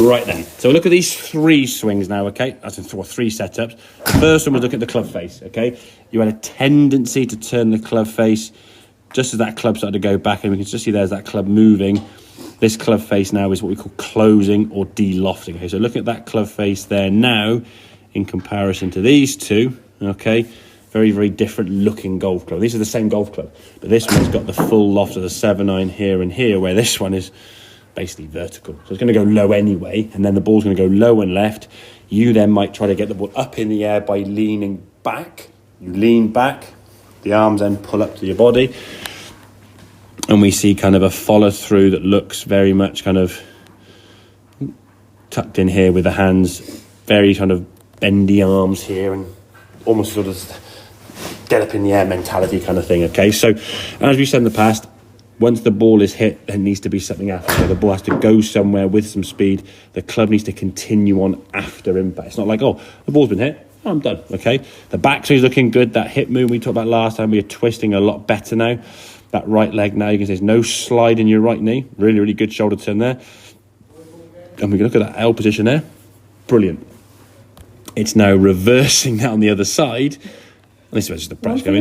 Right then, so look at these 3 swings now, okay? That's in 3 setups. The first one was look at the club face, okay? You had a tendency to turn the club face just as that club started to go back, and we can just see there's that club moving. This club face now is what we call closing or de-lofting. Okay, so look at that club face there now in comparison to these 2, okay? Very, very different looking golf club. These are the same golf club, but this one's got the full loft of the 7-9 here and here, where this one is basically vertical. So it's going to go low anyway, and then the ball's going to go low and left. You then might try to get the ball up in the air by leaning back. You lean back, the arms then pull up to your body, and we see kind of a follow through that looks very much kind of tucked in here with the hands, very kind of bendy arms here, and almost sort of get up in the air mentality kind of thing. Okay, so as we said in the past, once the ball is hit, there needs to be something after. So the ball has to go somewhere with some speed. The club needs to continue on after impact. It's not like, oh, the ball's been hit, I'm done, okay? The backswing is looking good. That hip move we talked about last time, we are twisting a lot better now. That right leg now, you can see there's no slide in your right knee. Really, really good shoulder turn there. And we can look at that L position there. Brilliant. It's now reversing that on the other side. And this is just the pressure going.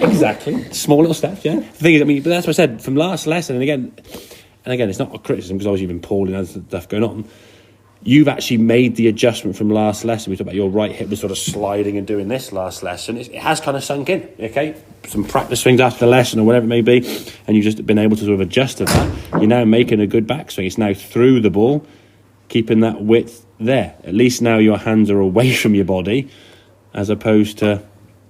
Exactly. Small little steps, yeah. The thing is, I mean, but that's what I said from last lesson, and again, it's not a criticism because obviously you've been poorly and other stuff going on. You've actually made the adjustment from last lesson. We talked about your right hip was sort of sliding and doing this last lesson. It has kind of sunk in, okay? Some practice swings after the lesson or whatever it may be, and you've just been able to sort of adjust to that. You're now making a good backswing. It's now through the ball, keeping that width there. At least now your hands are away from your body as opposed to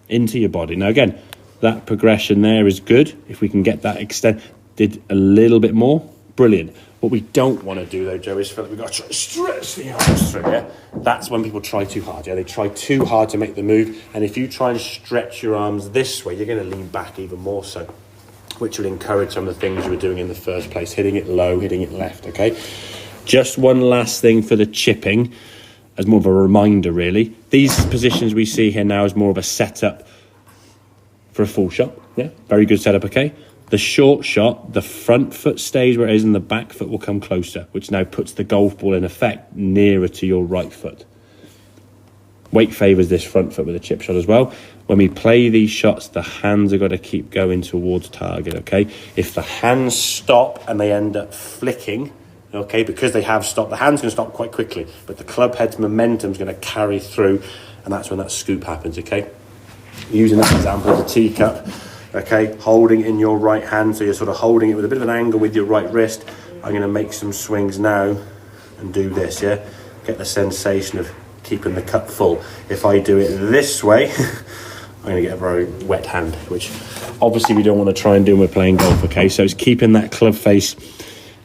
into your body. Now, again, that progression there is good. If we can get that extended a little bit more, brilliant. What we don't want to do, though, Joe, is feel like we've got to try to stretch the arms through, yeah? That's when people try too hard, yeah? They try too hard to make the move, and if you try and stretch your arms this way, you're going to lean back even more so, which will encourage some of the things you were doing in the first place, hitting it low, hitting it left, okay? Just one last thing for the chipping, as more of a reminder, really. These positions we see here now is more of a setup for a full shot, yeah? Very good setup, okay? The short shot, the front foot stays where it is and the back foot will come closer, which now puts the golf ball in effect nearer to your right foot. Weight favours this front foot with a chip shot as well. When we play these shots, the hands have got to keep going towards target, okay? If the hands stop and they end up flicking, okay, because they have stopped, the hands can stop quite quickly, but the club head's momentum is going to carry through, and that's when that scoop happens, okay? Using that example as a teacup, okay, holding in your right hand, so you're sort of holding it with a bit of an angle with your right wrist. I'm going to make some swings now and do this, yeah? Get the sensation of keeping the cup full. If I do it this way, I'm going to get a very wet hand, which obviously we don't want to try and do when we're playing golf, okay? So it's keeping that club face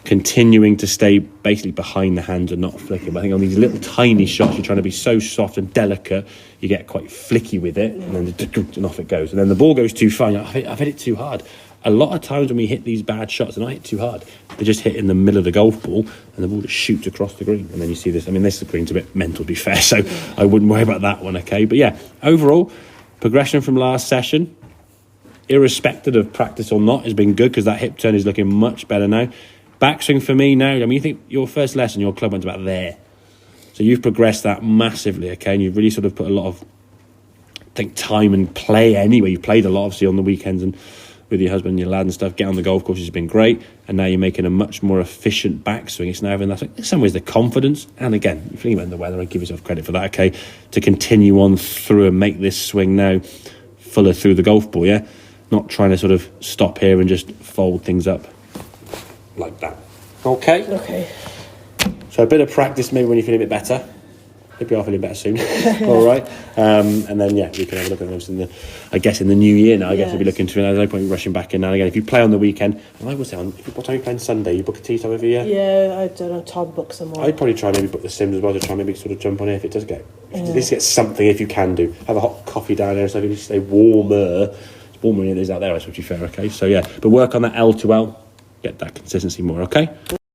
continuing to stay basically behind the hands and not flicking. But I think on these little tiny shots, you're trying to be so soft and delicate, you get quite flicky with it, and then and off it goes. And then the ball goes too far, and I've hit it too hard. A lot of times when we hit these bad shots, and I hit too hard, they just hit in the middle of the golf ball, and the ball just shoots across the green. And then you see this. I mean, this green's a bit mental, to be fair, so I wouldn't worry about that one, okay? But yeah, overall, progression from last session, irrespective of practice or not, has been good because that hip turn is looking much better now. Backswing for me now, I mean, you think your first lesson, your club went about there. So you've progressed that massively, okay? And you've really sort of put a lot of, I think, time and play anyway. You've played a lot, obviously, on the weekends and with your husband and your lad and stuff. Get on the golf course has been great. And now you're making a much more efficient backswing. It's now having that, in some ways, the confidence. And again, if you think about the weather, I give yourself credit for that, okay? To continue on through and make this swing now fuller through the golf ball, yeah? Not trying to sort of stop here and just fold things up like that. Okay. So a bit of practice maybe when you feel a bit better. Hope you are feeling better soon. All right. And then yeah, we can have a look at those in the new year now. I guess we'll be looking to. There's no point rushing back in now. Again, if you play on the weekend, and I would say what time you play on Sunday? You book a tee time every year. Yeah, I don't know. Tom book some more. I'd probably try maybe book the Sims as well to try maybe sort of jump on here if it does get. At least get something if you can do. Have a hot coffee down there, so if you stay warmer. It's warmer than it is out there. That's what you fair. Okay. So yeah, but work on that L to L. Get that consistency more, okay?